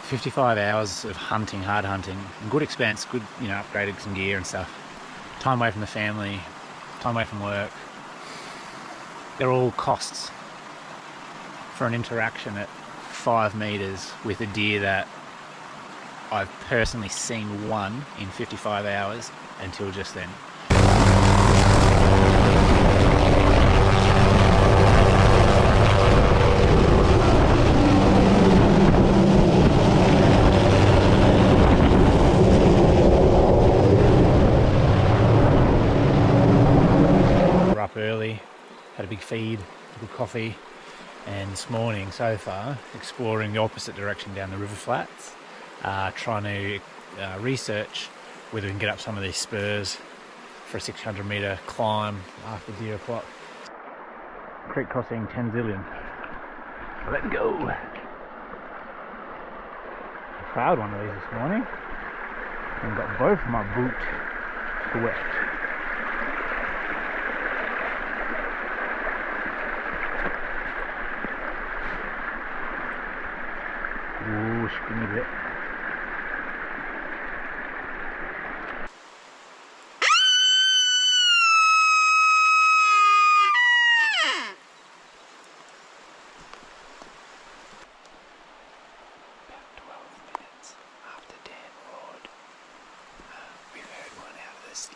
55 hours of hunting, hard hunting, good expense, good, you know, upgraded some gear and stuff. Time away from the family, time away from work. They're all costs for an interaction at 5 meters with a deer that I've personally seen one in 55 hours until just then. We're up early, had a big feed, a good coffee, and this morning so far exploring the opposite direction down the river flats, trying to research whether we can get up some of these spurs for a 600 metre climb after deer o'clock. Creek crossing 10 zillion. Let's go! I found one of these this morning and got both my boots wet. Ooh, skinny bit.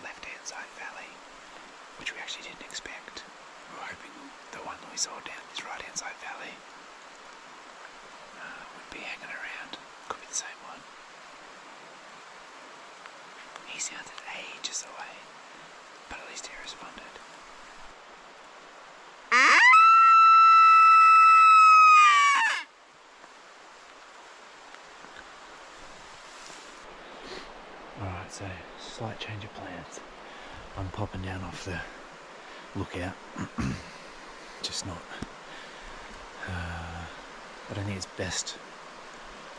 Left-hand side valley, which we actually didn't expect. We were hoping the one that we saw down this right-hand side valley would be hanging around. Could be the same one. He sounded ages away, but at least he responded. Alright, so slight change of plans. I'm popping down off the lookout. Just not. I don't think it's best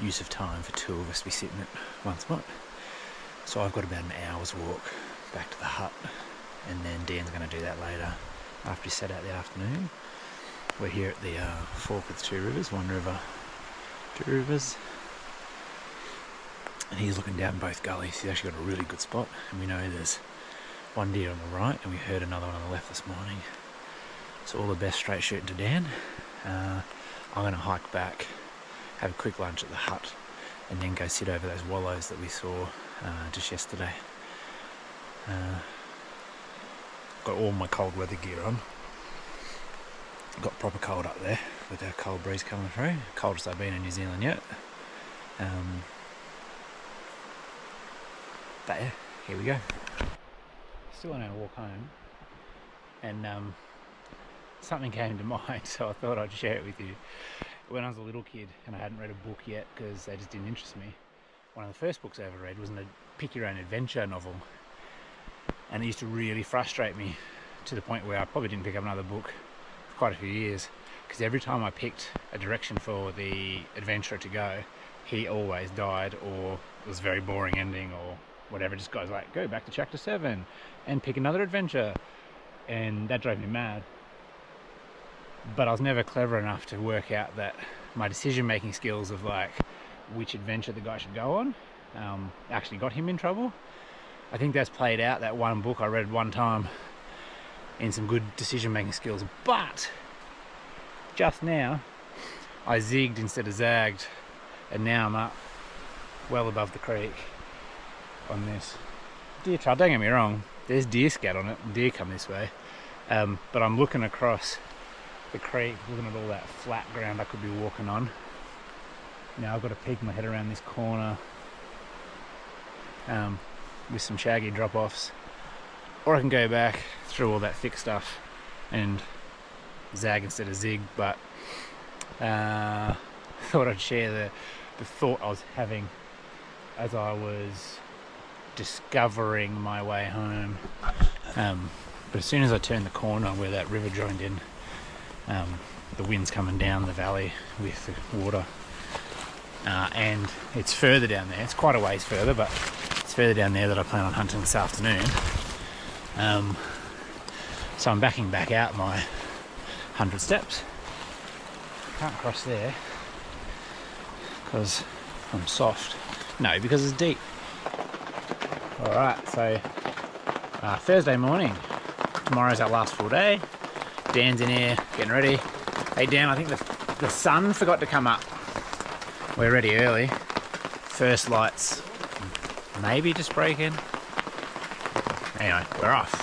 use of time for two of us to be sitting at one spot. So I've got about an hour's walk back to the hut, and then Dan's going to do that later after he set out the afternoon. We're here at the fork of the two rivers, one river, two rivers. And he's looking down both gullies. He's actually got a really good spot, and we know there's one deer on the right and we heard another one on the left this morning. So all the best straight shooting to Dan. I'm going to hike back, have a quick lunch at the hut, and then go sit over those wallows that we saw just yesterday. Got all my cold weather gear on. Got proper cold up there with a cold breeze coming through. Coldest I've been in New Zealand yet. But yeah, here we go. Still on our walk home, and something came to mind, so I thought I'd share it with you. When I was a little kid and I hadn't read a book yet because they just didn't interest me, one of the first books I ever read was a pick your own adventure novel, and it used to really frustrate me to the point where I probably didn't pick up another book for quite a few years, because every time I picked a direction for the adventurer to go, he always died, or it was a very boring ending, or whatever. Just goes like, go back to chapter 7 and pick another adventure, and that drove me mad. But I was never clever enough to work out that my decision making skills of like which adventure the guy should go on actually got him in trouble. I think that's played out, that one book I read one time, in some good decision making skills. But just now I zigged instead of zagged, and now I'm up well above the creek on this deer trail. Don't get me wrong, there's deer scat on it, deer come this way, but I'm looking across the creek, looking at all that flat ground I could be walking on. Now I've got to peek my head around this corner with some shaggy drop-offs, or I can go back through all that thick stuff and zag instead of zig. But thought I'd share the thought I was having as I was discovering my way home. But as soon as I turned the corner where that river joined in, the wind's coming down the valley with the water, and it's further down there. It's quite a ways further, but it's further down there that I plan on hunting this afternoon. So I'm backing back out my 100 steps. Can't cross there because I'm soft. No, because it's deep. Alright, so Thursday morning. Tomorrow's our last full day. Dan's in here getting ready. Hey Dan, I think the sun forgot to come up. We're ready early. First lights maybe just breaking. Anyway, we're off.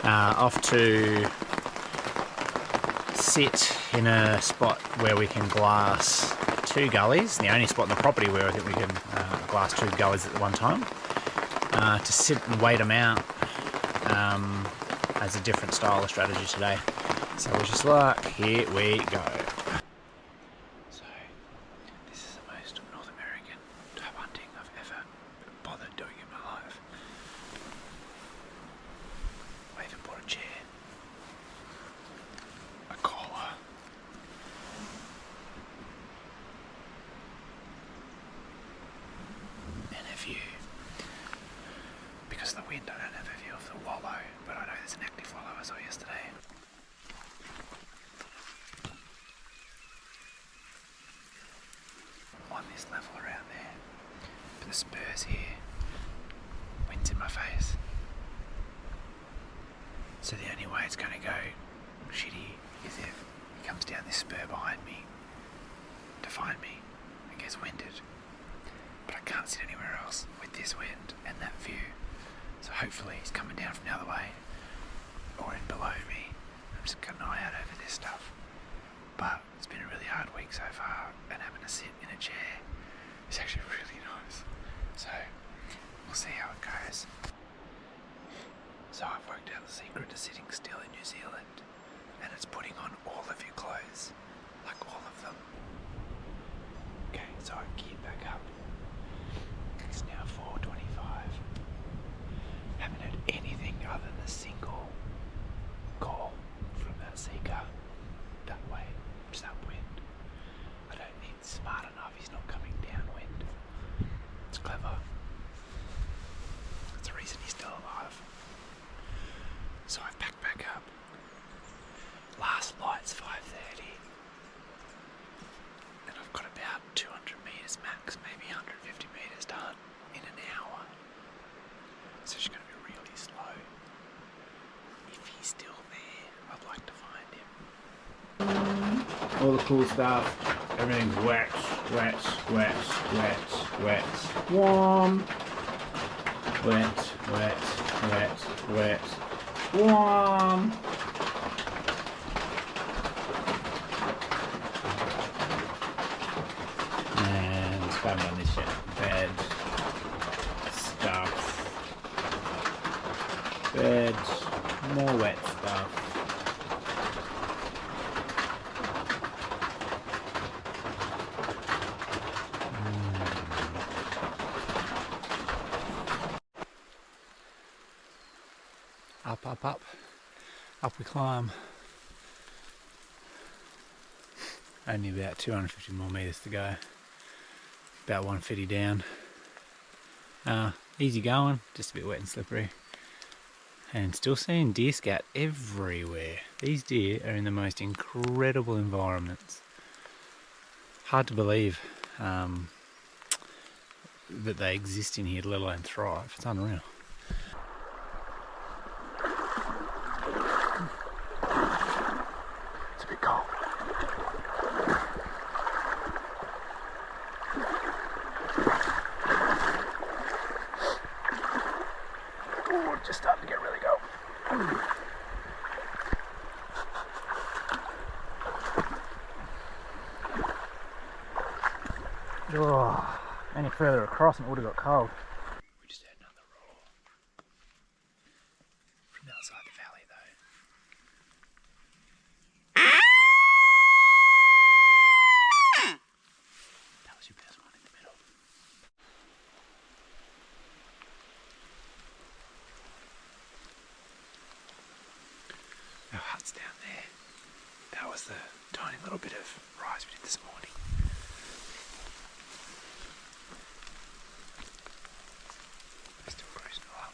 Off to sit in a spot where we can glass 2 gullies. The only spot in the property where I think we can glass 2 gullies at one time. To sit and wait them out as a different style of strategy today. So wish us luck. Here we go. So this is the most North American type hunting I've ever bothered doing in my life. I even bought a chair, a collar, and a view. Because of the wind, I don't have a view of the wallow, but I know there's an active wallow I saw yesterday. On this level around there, but the spurs here, wind's in my face. So the only way it's going to go shitty is if he comes down this spur behind me to find me and gets winded. But I can't sit anywhere else with this wind and that view. So hopefully he's coming down from the other way or in below me. I'm just got an eye out over this stuff. But it's been a really hard week so far, and having to sit in a chair is actually really nice. So we'll see how it goes. So I've worked out the secret to sitting still in New Zealand, and it's putting on all of your clothes, like all of them. Okay, so I geared back up. It's now 4:25. Haven't heard anything other than a single call from that SIKA that way, just upwind. I don't need smart enough, he's not coming downwind. It's clever. That's the reason he's still alive. So I've packed back up. Last light's 5:30. And I've got about 200 metres max, maybe 150 metres done in an hour. So it's going to be really slow. If he's still there, I'd like to find him. All the cool stuff. Everything's wet, wet, wet, wet, wet. Warm. Wet, wet, wet, wet. Warm. And it's got on this shit. Bed. Stuff. Bed. More wet stuff. Up, up, up. Up we climb. Only about 250 more metres to go. About 150 down. Easy going, just a bit wet and slippery. And still seeing deer scat everywhere. These deer are in the most incredible environments. Hard to believe that they exist in here, let alone thrive. It's unreal. It's a bit cold. Oh, it's just starting to get really cold. Oh, any further across and it would have got cold. We just had another roar from outside the valley though. That was your best one in the middle. Our hut's down there. That was the tiny little bit of rise we did this morning. Still cruising along.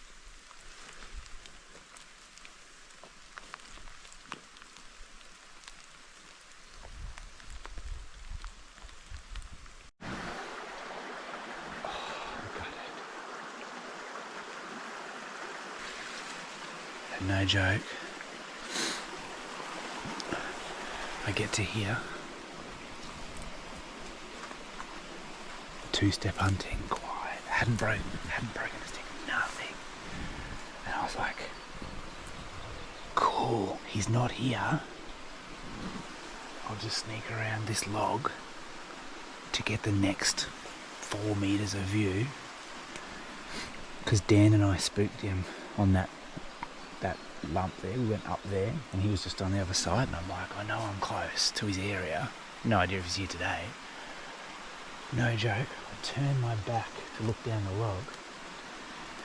no joke, I get to here, two-step hunting, quiet, hadn't broken a stick, nothing. And I was like, cool, he's not here. I'll just sneak around this log to get the next 4 meters of view. Because Dan and I spooked him on that lump there. We went up there and he was just on the other side, and I'm like, I know I'm close to his area. No idea if he's here today. No joke. I turn my back to look down the log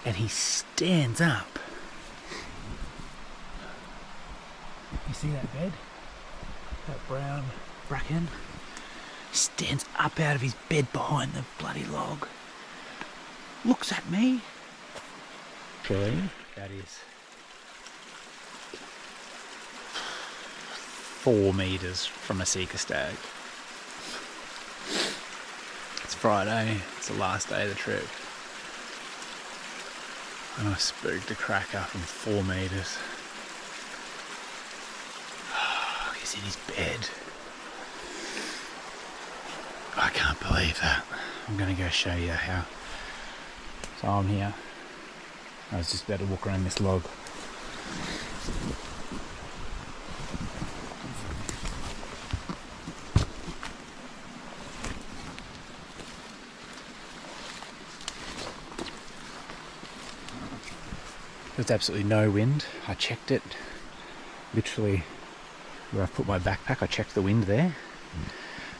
and he stands up. You see that bed? That brown bracken? He stands up out of his bed behind the bloody log. Looks at me. Actually, that is 4 meters from a SIKA stag. It's Friday, it's the last day of the trip. And I spooked a cracker from 4 meters. He's in his bed. I can't believe that. I'm gonna go show you how. So I'm here. I was just about to walk around this log. There's absolutely no wind. I checked it. Literally where I've put my backpack, I checked the wind there.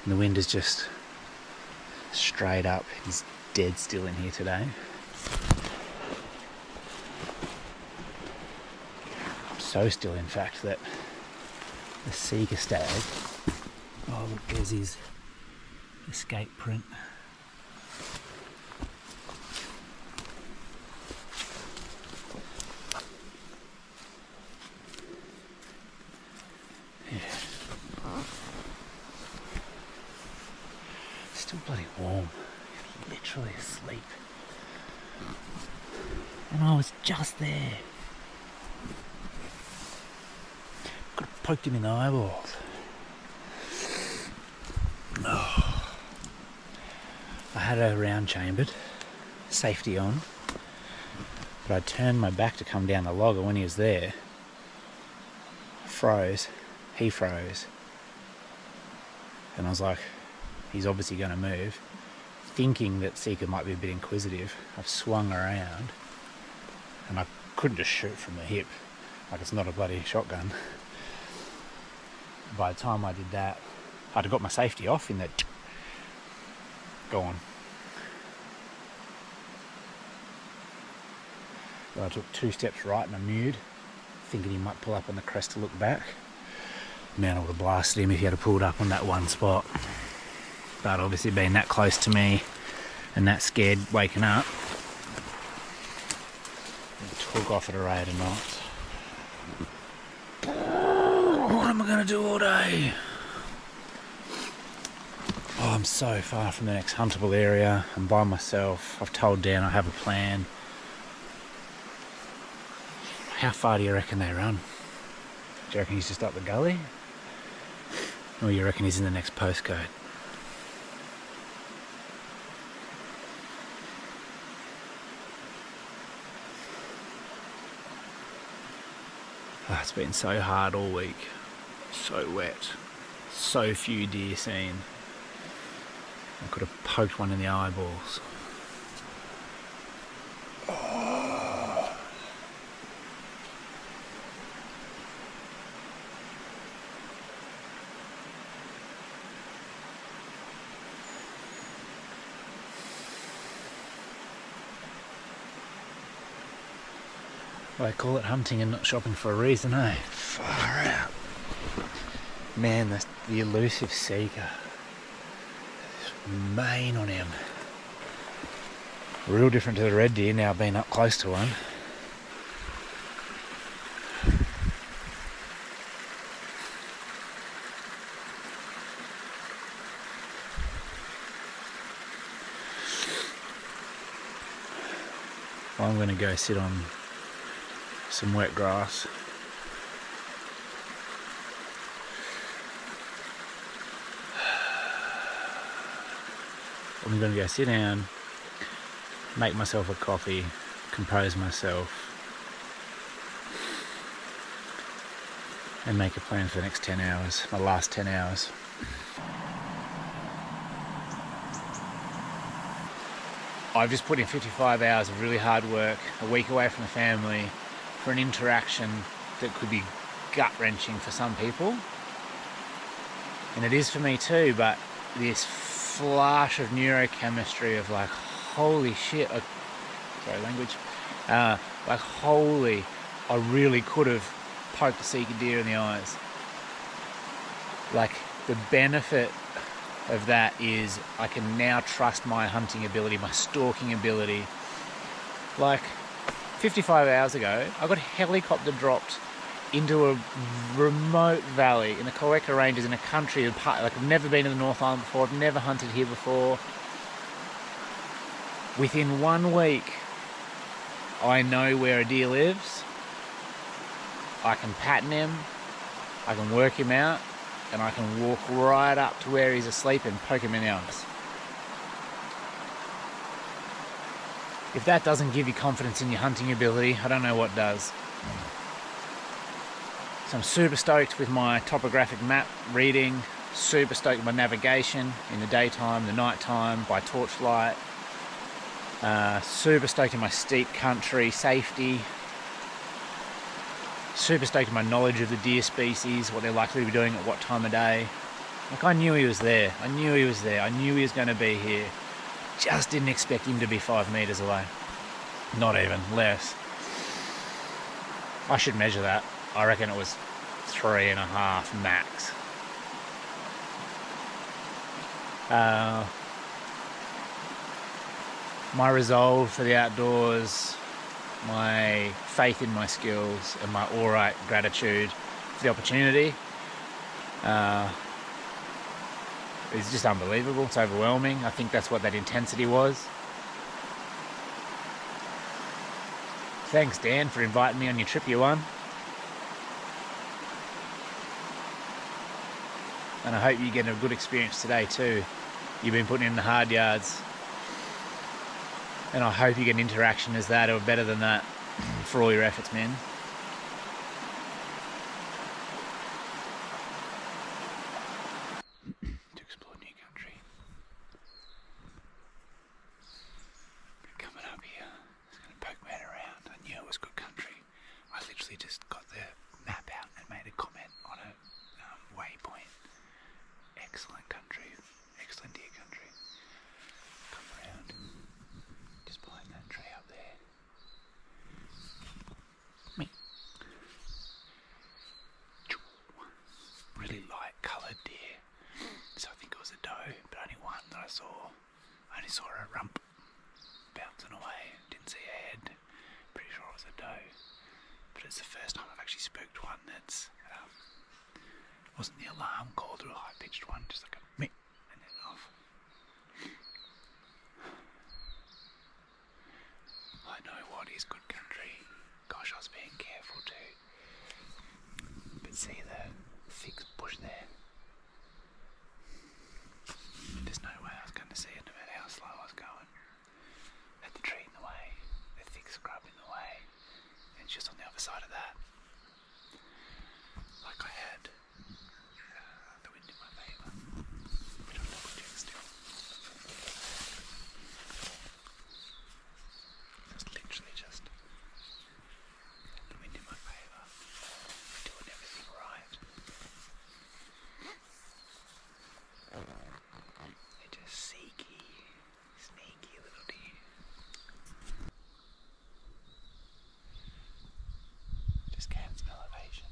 And the wind is just straight up. It's dead still in here today. So still, in fact, that the SIKA stag, oh look, there's his escape print. Yeah. Still bloody warm. He's literally asleep. And I was just there. Could have poked him in the eyeballs. Oh. I had a round chambered, safety on, but I turned my back to come down the log, and when he was there, he froze, and I was like, he's obviously going to move. Thinking that SIKA might be a bit inquisitive, I've swung around, and I couldn't just shoot from the hip, like it's not a bloody shotgun. By the time I did that, I'd have got my safety off in that. Gone. But I took 2 steps right and I mewed, thinking he might pull up on the crest to look back. Man, I would have blasted him if he had pulled up on that one spot. But obviously being that close to me and that scared waking up, I took off at a rate of knots. What am I going to do all day? Oh, I'm so far from the next huntable area. I'm by myself. I've told Dan I have a plan. How far do you reckon they run? Do you reckon he's just up the gully? Or you reckon he's in the next postcode? Oh, it's been so hard all week. So wet. So few deer seen. I could have poked one in the eyeballs. Oh. Well, they call it hunting and not shopping for a reason, eh? Far out. Man, the elusive SIKA. Mane on him. Real different to the red deer now being up close to one. I'm going to go sit on some wet grass. I'm going to go sit down, make myself a coffee, compose myself, and make a plan for the next 10 hours, my last 10 hours. I've just put in 55 hours of really hard work, a week away from the family, for an interaction that could be gut-wrenching for some people. And it is for me too, but this flash of neurochemistry of like, holy shit, sorry language, like holy, I really could have poked a SIKA deer in the eyes. Like the benefit of that is I can now trust my hunting ability, my stalking ability. Like 55 hours ago, I got helicopter dropped into a remote valley in the Collector Ranges in a country, like I've never been to the North Island before, I've never hunted here before. Within 1 week, I know where a deer lives, I can pattern him, I can work him out, and I can walk right up to where he's asleep and poke him in the eyes. If that doesn't give you confidence in your hunting ability, I don't know what does. So I'm super stoked with my topographic map reading, super stoked with my navigation in the daytime, the nighttime, by torchlight, super stoked in my steep country safety, super stoked in my knowledge of the deer species, what they're likely to be doing at what time of day. Like I knew he was there, I knew he was there, I knew he was going to be here. Just didn't expect him to be 5 meters away. Not even, less. I should measure that. I reckon it was 3.5 max. My resolve for the outdoors, my faith in my skills, and my alright gratitude for the opportunity is just unbelievable. It's overwhelming. I think that's what that intensity was. Thanks, Dan, for inviting me on your trip you won. And I hope you get a good experience today too. You've been putting in the hard yards. And I hope you get an interaction as that or better than that for all your efforts, man. To explore new country. Coming up here, just going to poke my head around. I knew it was good country. I literally just got the map out and made a comment on a waypoint. Excellent country, excellent deer country. Come around, just behind that tree up there. Me. Really light coloured deer. So I think it was a doe, but only one that I saw. I only saw a rump bouncing away. Didn't see a head. Pretty sure it was a doe. But it's the first time I've actually spooked one that's wasn't the alarm call to a high-pitched one, just like a meh, and then off. I know what is good country. Gosh, I was being careful too. But see the thick bush there? There's no way I was going to see it no matter how slow I was going. Had the tree in the way, the thick scrub in the way, and it's just on the other side of that. Like I had the wind in my favour. We don't double check still. It's literally just the wind in my favour. Doing everything right. They're just sneaky little deer. Just can't smell elevation.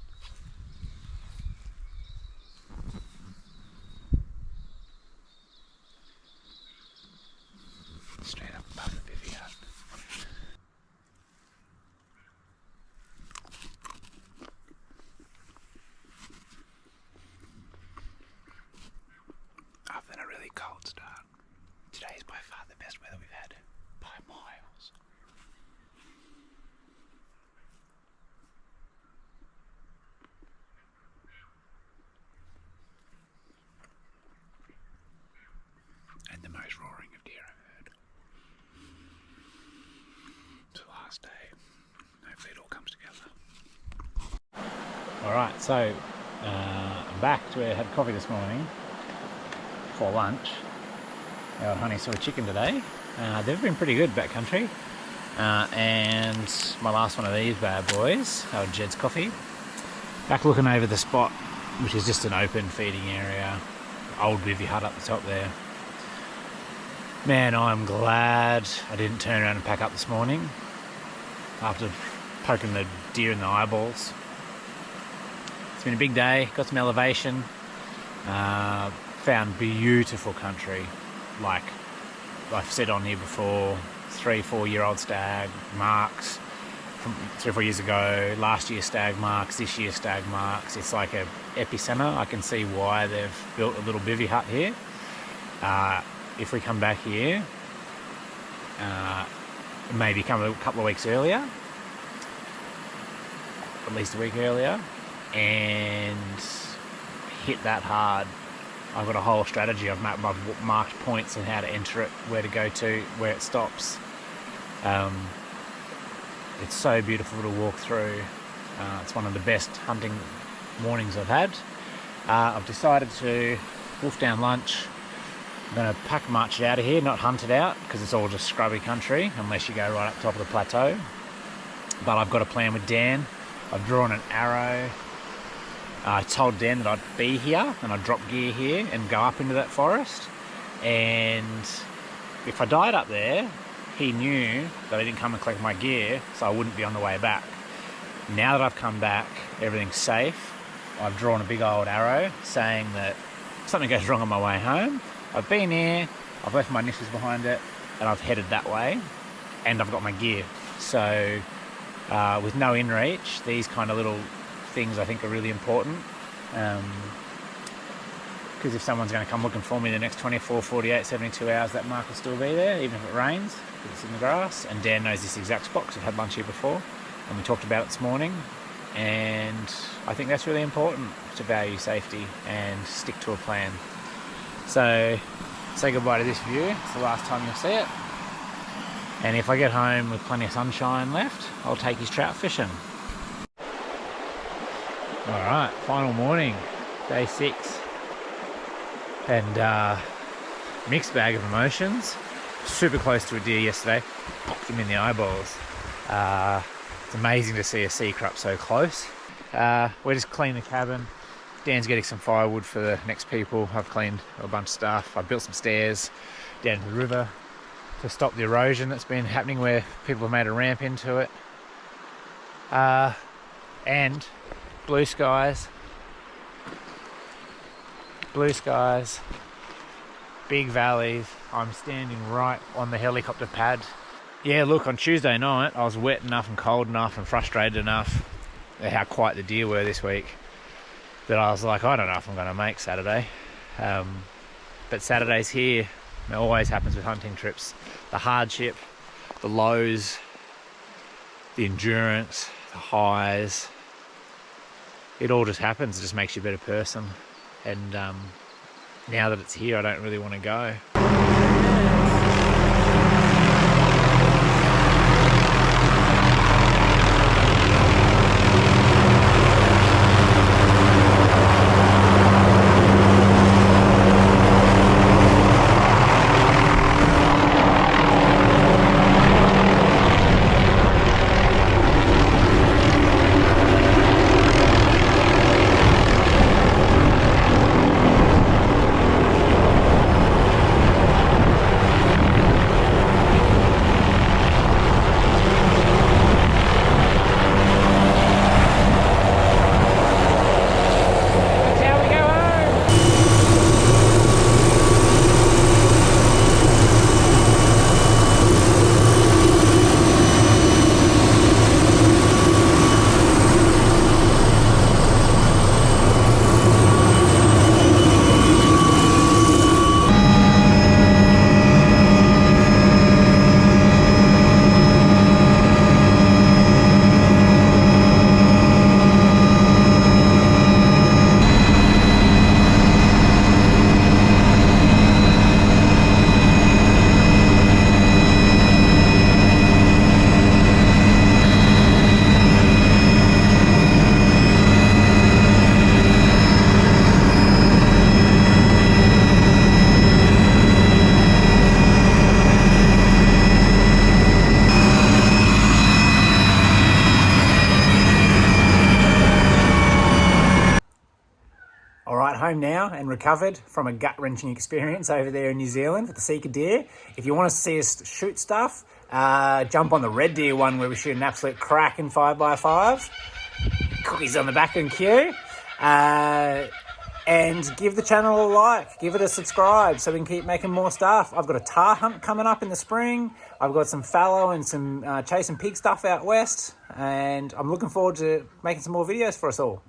last day. Hopefully it all comes together. Alright, so I'm back to where I had coffee this morning for lunch. I got honey soy chicken today. They've been pretty good backcountry. And my last one of these bad boys, our Jed's coffee. Back looking over the spot, which is just an open feeding area. Old bivvy hut up the top there. Man, I'm glad I didn't turn around and pack up this morning after poking the deer in the eyeballs. It's been a big day, got some elevation, found beautiful country, like I've said on here before, 3-4 year old stag marks from 3 or 4 years ago, last year stag marks, this year stag marks. It's like a epicenter. I can see why they've built a little bivvy hut here. If we come back here, maybe come a couple of weeks earlier, at least a week earlier, and hit that hard. I've got a whole strategy. I've marked points and how to enter it, where to go to, where it stops. It's so beautiful to walk through. It's one of the best hunting mornings I've had. I've decided to wolf down lunch. I'm going to pack march out of here, not hunt it out, because it's all just scrubby country unless you go right up top of the plateau. But I've got a plan with Dan. I've drawn an arrow. I told Dan that I'd be here and I'd drop gear here and go up into that forest. And if I died up there, he knew that I didn't come and collect my gear, so I wouldn't be on the way back. Now that I've come back, everything's safe. I've drawn a big old arrow saying that if something goes wrong on my way home, I've been here, I've left my initials behind it, and I've headed that way, and I've got my gear. So with no in reach, these kind of little things I think are really important. Because if someone's going to come looking for me the next 24, 48, 72 hours, that mark will still be there, even if it rains, because it's in the grass. And Dan knows this exact spot because I've had lunch here before, and we talked about it this morning. And I think that's really important, to value safety and stick to a plan. So say goodbye to this view. It's the last time you'll see it. And if I get home with plenty of sunshine left, I'll take his trout fishing. Alright, final morning, day 6. And mixed bag of emotions. Super close to a deer yesterday, popped him in the eyeballs. It's amazing to see a sea crop so close. We're just cleaning the cabin. Dan's getting some firewood for the next people. I've cleaned a bunch of stuff. I've built some stairs down to the river to stop the erosion that's been happening where people have made a ramp into it. And blue skies, big valleys. I'm standing right on the helicopter pad. Yeah, look, on Tuesday night I was wet enough and cold enough and frustrated enough at how quiet the deer were this week that I was like, I don't know if I'm going to make Saturday. But Saturday's here. It always happens with hunting trips. The hardship, the lows, the endurance, the highs, it all just happens. It just makes you a better person. And now that it's here, I don't really want to go. home now and recovered from a gut-wrenching experience over there in New Zealand with the SIKA deer. If you want to see us shoot stuff, jump on the red deer one where we shoot an absolute crack in 5x5. Cookies on the back and queue. And give the channel a like, give it a subscribe so we can keep making more stuff. I've got a tar hunt coming up in the spring. I've got some fallow and some chasing pig stuff out west. And I'm looking forward to making some more videos for us all.